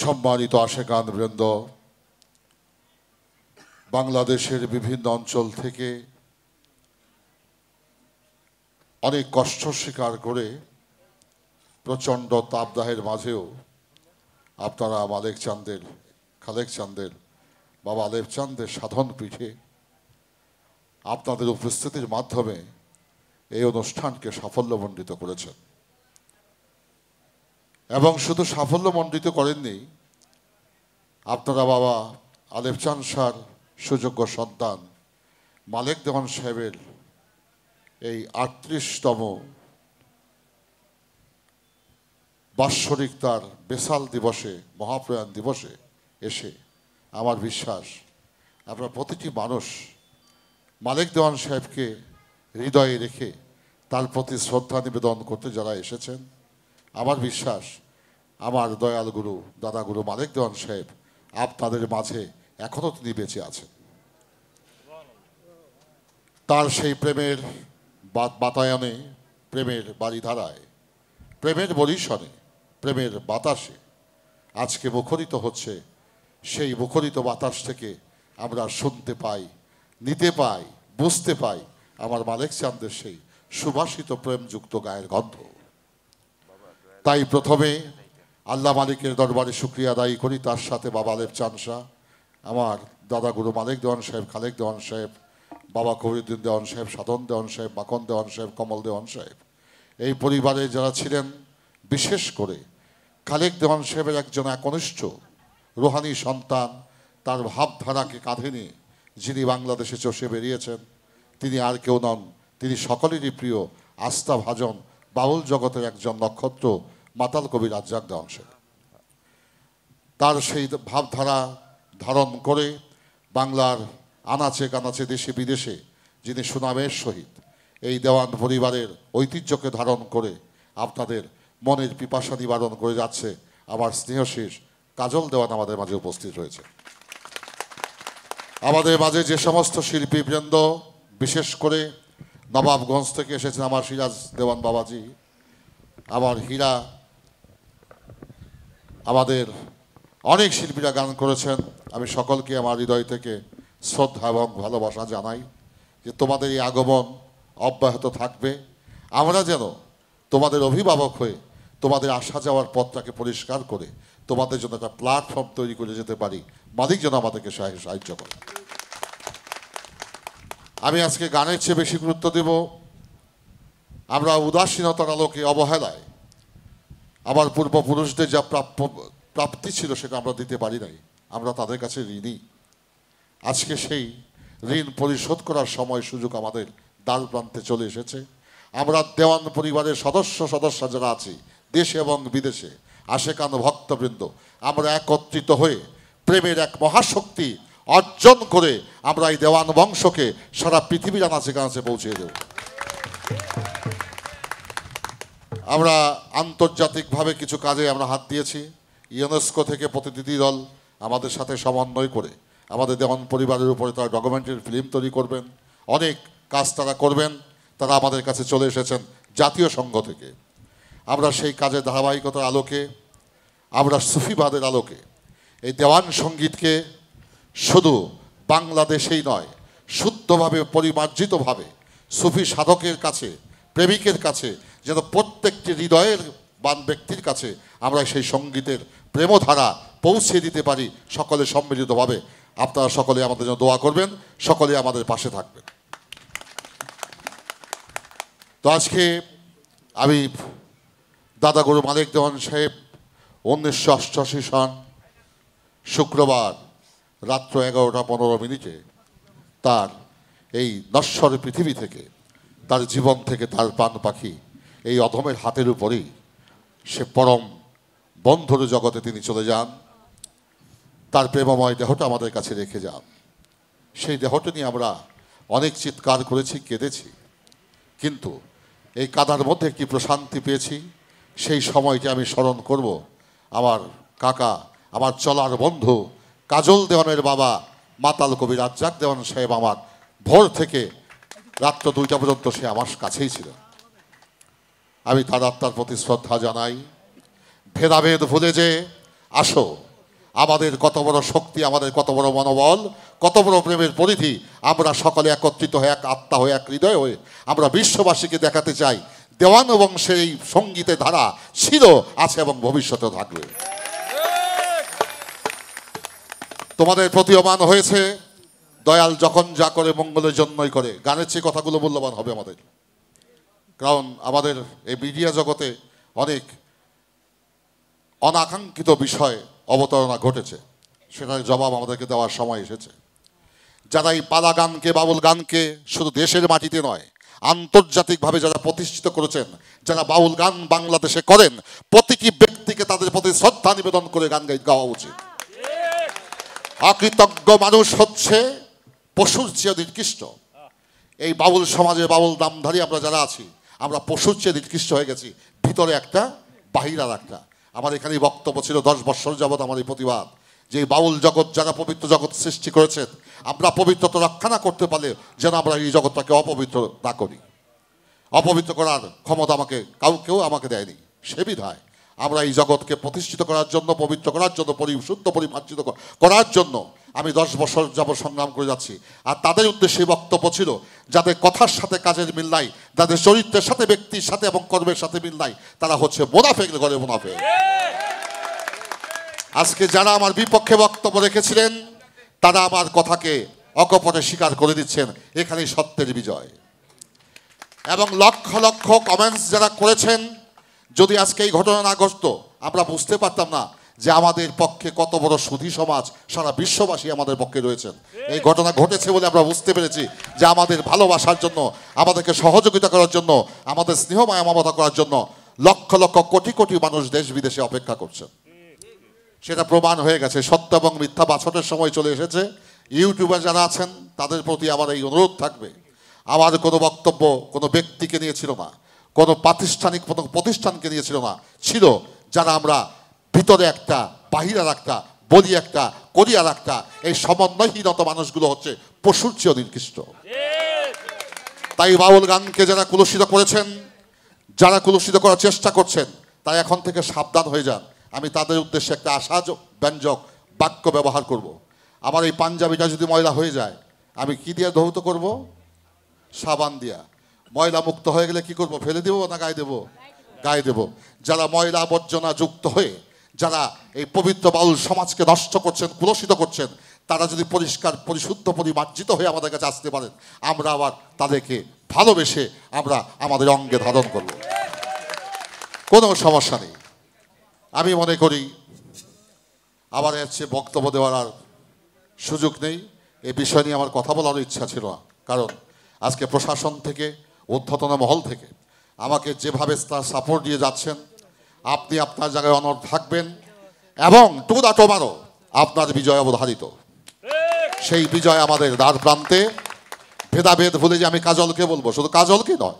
সম্মানিত আশেকান বৃন্দ, বাংলাদেশের বিভিন্ন অঞ্চল থেকে অনেক কষ্ট স্বীকার করে প্রচণ্ড তাপদাহের মাঝেও আপনারা খালেক চাঁদের বাবা আলেপ চাঁদের সাধন পিঠে আপনাদের উপস্থিতির মাধ্যমে এই অনুষ্ঠানকে সাফল্যমণ্ডিত করেছেন। এবং শুধু সাফল্যমণ্ডিত করেননি, আপনারা বাবা আলেপ চাঁদ শাহর সুযোগ্য সন্তান মালেক দেওয়ান সাহেবের এই ৩৮তম বাৎসরিক তার বেসাল দিবসে, মহাপ্রয়াণ দিবসে এসে আমার বিশ্বাস আপনারা প্রতিটি মানুষ মালেক দেওয়ান সাহেবকে হৃদয়ে রেখে তার প্রতি শ্রদ্ধা নিবেদন করতে যারা এসেছেন, আমার বিশ্বাস আমার দয়াল গুরু দাদা গুরু মালেক দেওয়ান সাহেব আপনাদের মাঝে এখনো তিনি বেঁচে আছেন। তার সেই প্রেমের বাতায়নে, প্রেমের বাড়িধারায়, প্রেমের বরিশনে, প্রেমের বাতাসে আজকে মুখরিত হচ্ছে। সেই মুখরিত বাতাস থেকে আমরা শুনতে পাই, নিতে পাই, বুঝতে পাই আমার মালেক চাঁদের সেই সুবাসিত প্রেমযুক্ত গায়ের গন্ধ। তাই প্রথমে আল্লাহ মালিকের দরবারে শুকরিয়া আদায় করি, তার সাথে বাবা আলেপ চাঁদ শাহ, আমার দাদা গুরু মালেক দেওয়ান সাহেব, খালেক দেওয়ান সাহেব, বাবা কবিরউদ্দিন দেওয়ান সাহেব, সাধন দেওয়ান সাহেব, মাখন দেওয়ান সাহেব, কমল দেওয়ান সাহেব, এই পরিবারে যারা ছিলেন, বিশেষ করে খালেক দেওয়ান সাহেবের একজন একনিষ্ঠ রুহানি সন্তান, তার ভাবধারাকে কাঁধে নিয়ে যিনি বাংলাদেশে চষে বেরিয়েছেন, তিনি আর কেউ নন, তিনি সকলেরই প্রিয় আস্থাভাজন বাউল জগতের একজন নক্ষত্র মাতাল কবি রাজ্জাক দেওয়ান সাহেব। তার সেই ভাবধারা ধারণ করে বাংলার আনাচে কানাচে, দেশে বিদেশে যিনি সুনামের সহিত এই দেওয়ান পরিবারের ঐতিহ্যকে ধারণ করে আপনাদের মনের পিপাসা নিবারণ করে যাচ্ছে, আমার স্নেহশীষ কাজল দেওয়ান আমাদের মাঝে উপস্থিত রয়েছে। আমাদের মাঝে যে সমস্ত শিল্পীবৃন্দ, বিশেষ করে নবাবগঞ্জ থেকে এসেছেন আমার সিরাজ দেওয়ান বাবাজি, আমার হীরা, আমাদের অনেক শিল্পীরা গান করেছেন। আমি সকলকে আমার হৃদয় থেকে শ্রদ্ধা এবং ভালোবাসা জানাই যে তোমাদের এই আগমন অব্যাহত থাকবে। আমরা যেন তোমাদের অভিভাবক হয়ে তোমাদের আসা যাওয়ার পথটাকে পরিষ্কার করে তোমাদের জন্য একটা প্ল্যাটফর্ম তৈরি করে যেতে পারি। মালিক যেন আমাদেরকে সাহায্য করে। আমি আজকে গানের চেয়ে বেশি গুরুত্ব দেব, আমরা উদাসীনতার আলোকে, অবহেলায় আমার পূর্বপুরুষদের যা প্রাপ্তি ছিল সেটা আমরা দিতে পারি নাই, আমরা তাদের কাছে ঋণী। আজকে সেই ঋণ পরিশোধ করার সময়, সুযোগ আমাদের দ্বার প্রান্তে চলে এসেছে। আমরা দেওয়ান পরিবারের সদস্য যারা আছি দেশে এবং বিদেশে, আশেকান ভক্তবৃন্দ, আমরা একত্রিত হয়ে প্রেমের এক মহাশক্তি অর্জন করে আমরা এই দেওয়ান বংশকে সারা পৃথিবীর আনাচে কানাচে পৌঁছে দেব। আমরা আন্তর্জাতিকভাবে কিছু কাজে আমরা হাত দিয়েছি। ইউনেস্কো থেকে প্রতিনিধি দল আমাদের সাথে সমন্বয় করে আমাদের দেওয়ান পরিবারের উপরে তারা ডকুমেন্টারি ফিল্ম তৈরি করবেন, অনেক কাজ তারা করবেন। তারা আমাদের কাছে চলে এসেছেন জাতীয় সংঘ থেকে। আমরা সেই কাজের ধারাবাহিকতার আলোকে, আমরা সুফিবাদের আলোকে এই দেওয়ান সঙ্গীতকে শুধু বাংলাদেশেই নয়, শুদ্ধভাবে, পরিমার্জিতভাবে সুফি সাধকের কাছে, প্রেমিকের কাছে, যেন প্রত্যেকটি হৃদয়ের বান ব্যক্তির কাছে আমরা সেই সঙ্গীতের প্রেমধারা পৌঁছে দিতে পারি সকলে সম্মিলিতভাবে। আপনারা সকলে আমাদের জন্য দোয়া করবেন, সকলে আমাদের পাশে থাকবেন। তো আজকে আমি দাদা গুরু মালেক দেওয়ান সাহেব 1988 সন শুক্রবার রাত্র 11:15 তার এই নশ্বর পৃথিবী থেকে, তার জীবন থেকে, তার প্রাণ পাখি এই অধমের হাতের উপরেই সে পরম বন্ধুর জগতে তিনি চলে যান। তার প্রেমময় দেহটা আমাদের কাছে রেখে যান। সেই দেহটা নিয়ে আমরা অনেক চিৎকার করেছি, কেঁদেছি, কিন্তু এই কাদার মধ্যে একটি প্রশান্তি পেয়েছি। সেই সময়টি আমি স্মরণ করব আমার কাকা, আমার চলার বন্ধু কাজল দেওয়ানের বাবা মাতাল কবি রাজ্জাক দেওয়ান সাহেব। আমার ভোর থেকে রাত্র 2টা পর্যন্ত সে আমার কাছেই ছিল। আমি তার আত্মার প্রতি শ্রদ্ধা জানাই। ভেদাভেদ ভুলে যে আসো, আমাদের কত বড় শক্তি, আমাদের কত বড় মনোবল, কত বড় প্রেমের পরিধি। আমরা সকলে একত্রিত হয়ে, এক আত্মা হয়ে, এক হৃদয় হয়ে আমরা বিশ্ববাসীকে দেখাতে চাই দেওয়ান বংশের এই সঙ্গীতের ধারা ছিল, আছে এবং ভবিষ্যতেও থাকবে। তোমাদের প্রতীয়মান হয়েছে দয়াল যখন যা করে মঙ্গলের জন্যই করে। গানের চেয়ে কথাগুলো মূল্যবান হবে আমাদের, কারণ আমাদের এই মিডিয়া জগতে অনেক অনাকাঙ্ক্ষিত বিষয় অবতারণা ঘটেছে, সেটার জবাব আমাদেরকে দেওয়ার সময় এসেছে। যারা এই পালা গানকে, বাউল গানকে শুধু দেশের মাটিতে নয়, আন্তর্জাতিকভাবে যারা প্রতিষ্ঠিত করেছেন, যারা বাউল গান বাংলাদেশে করেন, প্রতিটি ব্যক্তিকে তাদের প্রতি শ্রদ্ধা নিবেদন করে গান গাওয়া উচিত। অকৃতজ্ঞ মানুষ হচ্ছে পশুর চেয়ে নিকৃষ্ট। এই বাউল সমাজে, বাউল নামধারী আমরা যারা আছি, আমরা পশুর চেয়ে নিকৃষ্ট হয়ে গেছি। ভিতরে একটা, বাহির আর একটা। আমার এখানেই বক্তব্য ছিল 10 বছর যাবৎ আমার এই প্রতিবাদ, যে বাউল জগৎ যারা পবিত্র জগৎ সৃষ্টি করেছেন, আমরা পবিত্রতা রক্ষা না করতে পারলে যেন আমরা এই জগৎটাকে অপবিত্র না করি। অপবিত্র করার ক্ষমতা কেউ আমাকে দেয়নি। সে বিধায় আমরা এই জগৎকে প্রতিষ্ঠিত করার জন্য, পবিত্র করার জন্য, পরিশুদ্ধ পরিমার্জিত করার জন্য আমি 10 বছর যাবৎ সংগ্রাম করে যাচ্ছি। আর তাদের উদ্দেশ্যে বক্তব্য ছিল, যাদের কথার সাথে কাজের মিল নাই, যাদের চরিত্রের সাথে, ব্যক্তির সাথে এবং কর্মের সাথে মিল নাই, তারা হচ্ছে মুনাফিক ঘরে মুনাফিক। আজকে যারা আমার বিপক্ষে বক্তব্য রেখেছিলেন, তারা আমার কথাকে অকপটে স্বীকার করে দিচ্ছেন। এখানেই সত্যের বিজয়। এবং লক্ষ লক্ষ কমেন্টস যারা করেছেন, যদি আজকে এই ঘটনা না ঘটতো, আমরা বুঝতে পারতাম না যে আমাদের পক্ষে কত বড় সুধী সমাজ, সারা বিশ্ববাসী আমাদের পক্ষে রয়েছেন। এই ঘটনা ঘটেছে বলে আমরা বুঝতে পেরেছি যে আমাদের ভালোবাসার জন্য, আমাদেরকে সহযোগিতা করার জন্য, আমাদের স্নেহ মায়া মমতা করার জন্য লক্ষ লক্ষ কোটি কোটি মানুষ দেশ বিদেশে অপেক্ষা করছেন। সেটা প্রমাণ হয়ে গেছে। সত্য এবং মিথ্যা বাছনের সময় চলে এসেছে। ইউটিউবার যারা আছেন, তাদের প্রতি আমার এই অনুরোধ থাকবে, আমার কোনো বক্তব্য কোনো ব্যক্তিকে নিয়ে ছিল না, কোনো প্রাতিষ্ঠানিক কোনো প্রতিষ্ঠানকে নিয়ে ছিল না। ছিল যারা আমরা ভিতরে একটা, বাহিরের একটা, বলি একটা, করিয়ার একটা, এই সমন্বয়হীনত মানুষগুলো হচ্ছে পশুর চেয়েও নিকৃষ্ট। তাই বাউল গানকে যারা কুলুষিত করেছেন, যারা কুলুষিত করার চেষ্টা করছেন, তাই এখন থেকে সাবধান হয়ে যান। আমি তাদের উদ্দেশ্যে একটা আশাব্যঞ্জক বাক্য ব্যবহার করব। আমার এই পাঞ্জাবিটা যদি ময়লা হয়ে যায়, আমি কি দিয়ে ধৌত করব? সাবান দিয়া। ময়লা মুক্ত হয়ে গেলে কি করব? ফেলে দেবো না গায়ে দেবো? গায়ে দেব। যারা ময়লা আবর্জনা যুক্ত হয়ে যারা এই পবিত্র বাউল সমাজকে নষ্ট করছেন, কুলসিত করছেন, তারা যদি পরিষ্কার, পরিশুদ্ধ, পরিমার্জিত হয়ে আমাদের কাছে আসতে পারেন, আমরা আবার তাদেরকে ভালোবেসে আমরা আমাদের অঙ্গে ধারণ করব। কোনো সমস্যা নেই। আমি মনে করি আবার হচ্ছে বক্তব্য দেওয়ার আর সুযোগ নেই। এই বিষয় নিয়ে আমার কথা বলার ইচ্ছা ছিল না, কারণ আজকে প্রশাসন থেকে, ঊর্ধ্বতন মহল থেকে আমাকে যেভাবে তার সাপোর্ট দিয়ে যাচ্ছেন, আপনি আপনার জায়গায় অনড় থাকবেন এবং টুমারও আপনার বিজয় অবধারিত। সেই বিজয় আমাদের দ্বার প্রান্তে। ভেদাভেদ ভুলে যে আমি কাজলকে বলবো, শুধু কাজলকে নয়,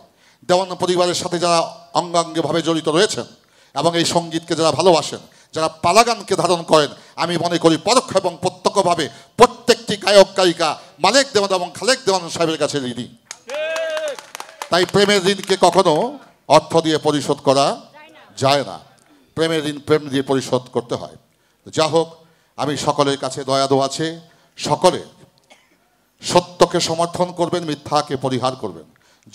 দেওয়ান পরিবারের সাথে যারা অঙ্গাঙ্গিভাবে জড়িত রয়েছেন এবং এই সঙ্গীতকে যারা ভালোবাসেন, যারা পালাগানকে ধারণ করেন, আমি মনে করি পরোক্ষ এবং প্রত্যক্ষভাবে প্রত্যেকটি গায়ক গায়িকা মালেক দেওয়ান এবং খালেক দেওয়ান সাহেবের কাছে ঋণী। তাই প্রেমের ঋণকে কখনো অর্থ দিয়ে পরিশোধ করা যায় না। প্রেমের ঋণ প্রেম দিয়ে পরিশোধ করতে হয়। যা হোক, আমি সকলের কাছে দয়াদো আছে, সকলে সত্যকে সমর্থন করবেন, মিথ্যাকে পরিহার করবেন।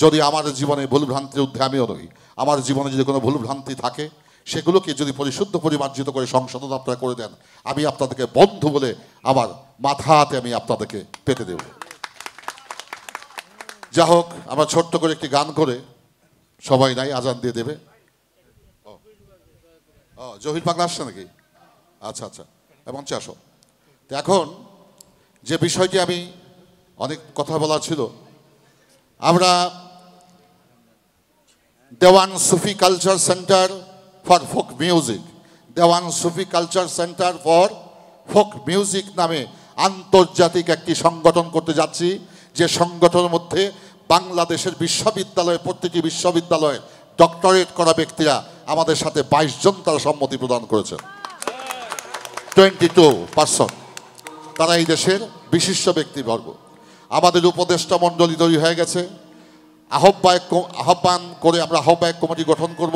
যদি আমার জীবনে ভুলভ্রান্তির ঊর্ধ্বে আমিও নই, আমার জীবনে যদি কোনো ভুলভ্রান্তি থাকে, সেগুলোকে যদি পরিশুদ্ধ পরিমার্জিত করে সংশোধন আপনারা করে দেন, আমি আপনাদেরকে বন্ধু বলে আমার মাথাতে আমি আপনাদেরকে পেতে দেব। যা হোক, আমরা ছোট্ট করে একটি গান করে, সবাই নাই, আজান দিয়ে দেবে। জহির পাগলা আসছে নাকি? আচ্ছা আচ্ছা, মঞ্চে আসো। তো এখন যে বিষয়টি আমি অনেক কথা বলা ছিল, আমরা Dewan Sufi culture centre for folk music, Dewan Sufi culture centre for folk music নামে আন্তর্জাতিক একটি সংগঠন করতে যাচ্ছি। যে সংগঠনের মধ্যে বাংলাদেশের বিশ্ববিদ্যালয়ে, প্রত্যেকটি বিশ্ববিদ্যালয়ে ডক্টরেট করা ব্যক্তিরা আমাদের সাথে 22 জন তারা সম্মতি প্রদান করেছেন। 22%। তারা এই দেশের বিশিষ্ট ব্যক্তিবর্গ। আমাদের উপদেষ্টা মণ্ডলী তৈরি হয়ে গেছে। আহ্বান করে আমরা আহ্বায়ক কমিটি গঠন করব।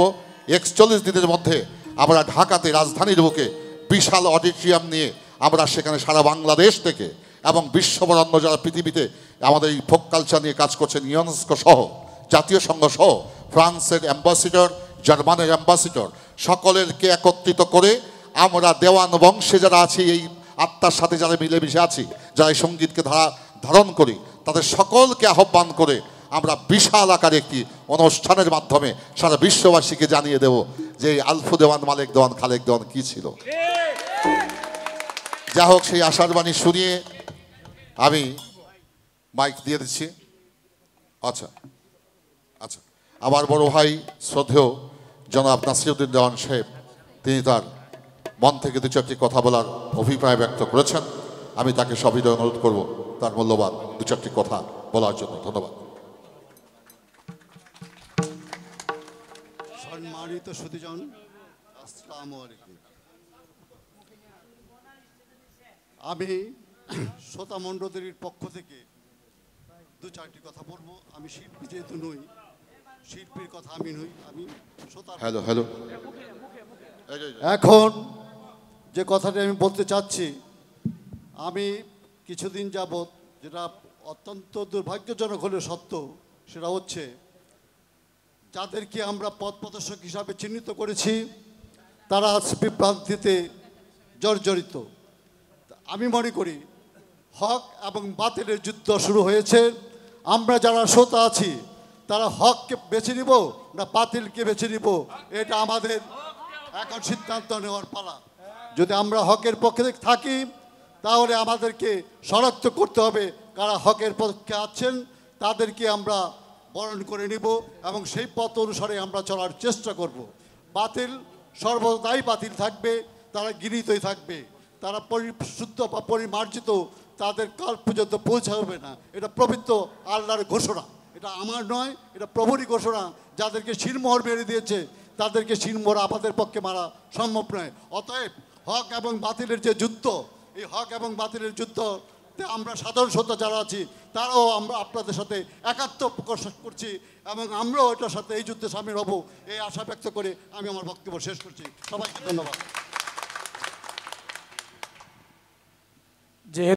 41 দিনের মধ্যে আমরা ঢাকাতে, রাজধানীর বুকে বিশাল অডিটোরিয়াম নিয়ে আমরা সেখানে সারা বাংলাদেশ থেকে এবং বিশ্ববরণ্য যারা পৃথিবীতে আমাদের এই ফোক কালচার নিয়ে কাজ করছেন, ইউনেস্কো সহ, জাতীয় সংঘ সহ, ফ্রান্সের অ্যাম্বাসিডর, জার্মানের অ্যাম্বাসিডর, সকলেরকে একত্রিত করে আমরা দেওয়ান বংশে যারা আছি, এই আত্মার সাথে যারা মিলেমিশে আছি, যারা এই সঙ্গীতকে ধারণ করি, তাদের সকলকে আহ্বান করে আমরা বিশাল আকারে একটি অনুষ্ঠানের মাধ্যমে সারা বিশ্ববাসীকে জানিয়ে দেব যে আলফু দেওয়ান, মালেক দেওয়ান, খালেক দেওয়ান কি ছিল। যা হোক, সেই আশার বাণী শুনিয়ে আমি মাইক দিয়ে দিচ্ছি। আচ্ছা আচ্ছা, আমার বড় ভাই শ্রদ্ধেয় জনাব নাসিরউদ্দিন দেওয়ান সাহেব, তিনি তার মন থেকে দু চারটি কথা বলার অভিপ্রায় ব্যক্ত করেছেন। আমি তাকে সবিনয় অনুরোধ করব তার মূল্যবান দু চারটি কথা বলার জন্য। ধন্যবাদ। সম্মানিত সুধীজন, আসসালামু আলাইকুম। আমি শ্রোতা মণ্ডলীর পক্ষ থেকে দু চারটি কথা বলবো। আমি শিল্পী যেহেতু নই, শিল্পীর কথা আমি নই, আমি শ্রোতা। Hello hello. এখন যে কথাটি আমি বলতে চাচ্ছি, আমি কিছুদিন যাবৎ, যেটা অত্যন্ত দুর্ভাগ্যজনক হলে সত্য, সেটা হচ্ছে যাদেরকে আমরা পথ প্রদর্শক হিসাবে চিহ্নিত করেছি তারা আজ বিভ্রান্তিতে জর্জরিত। আমি মনে করি হক এবং বাতিলের যুদ্ধ শুরু হয়েছে। আমরা যারা শ্রোতা আছি তারা হককে বেছে নিব না বাতিলকে বেছে নিব, এটা আমাদের এখন সিদ্ধান্ত নেওয়ার পালা। যদি আমরা হকের পক্ষে থাকি তাহলে আমাদেরকে শনাক্ত করতে হবে কারা হকের পক্ষে আছেন, তাদেরকে আমরা বরণ করে নিব এবং সেই পথ অনুসারে আমরা চলার চেষ্টা করব। বাতিল সর্বদাই বাতিল থাকবে, তারা গৃহীতই থাকবে, তারা পরিশুদ্ধ বা পরিমার্জিত তাদের কাল পর্যন্ত পৌঁছাবে না। এটা পবিত্র আল্লাহর ঘোষণা, এটা আমার নয়, এটা প্রভুরই ঘোষণা। যাদেরকে শিরমোহর মেরে দিয়েছে তাদেরকে শিরমোহর আমাদের পক্ষে মারা সম্ভব নয়। অতএব হক এবং বাতিলের যে যুদ্ধ, এই হক এবং বাতিলের যুদ্ধতে আমরা সাধারণ শ্রোতা যারা আছি তারাও আমরা আপনাদের সাথে একাত্ম প্রকাশ করছি এবং আমরাও এটার সাথে এই যুদ্ধে সামিল হব, এই আশা ব্যক্ত করে আমি আমার বক্তব্য শেষ করছি। সবাইকে ধন্যবাদ।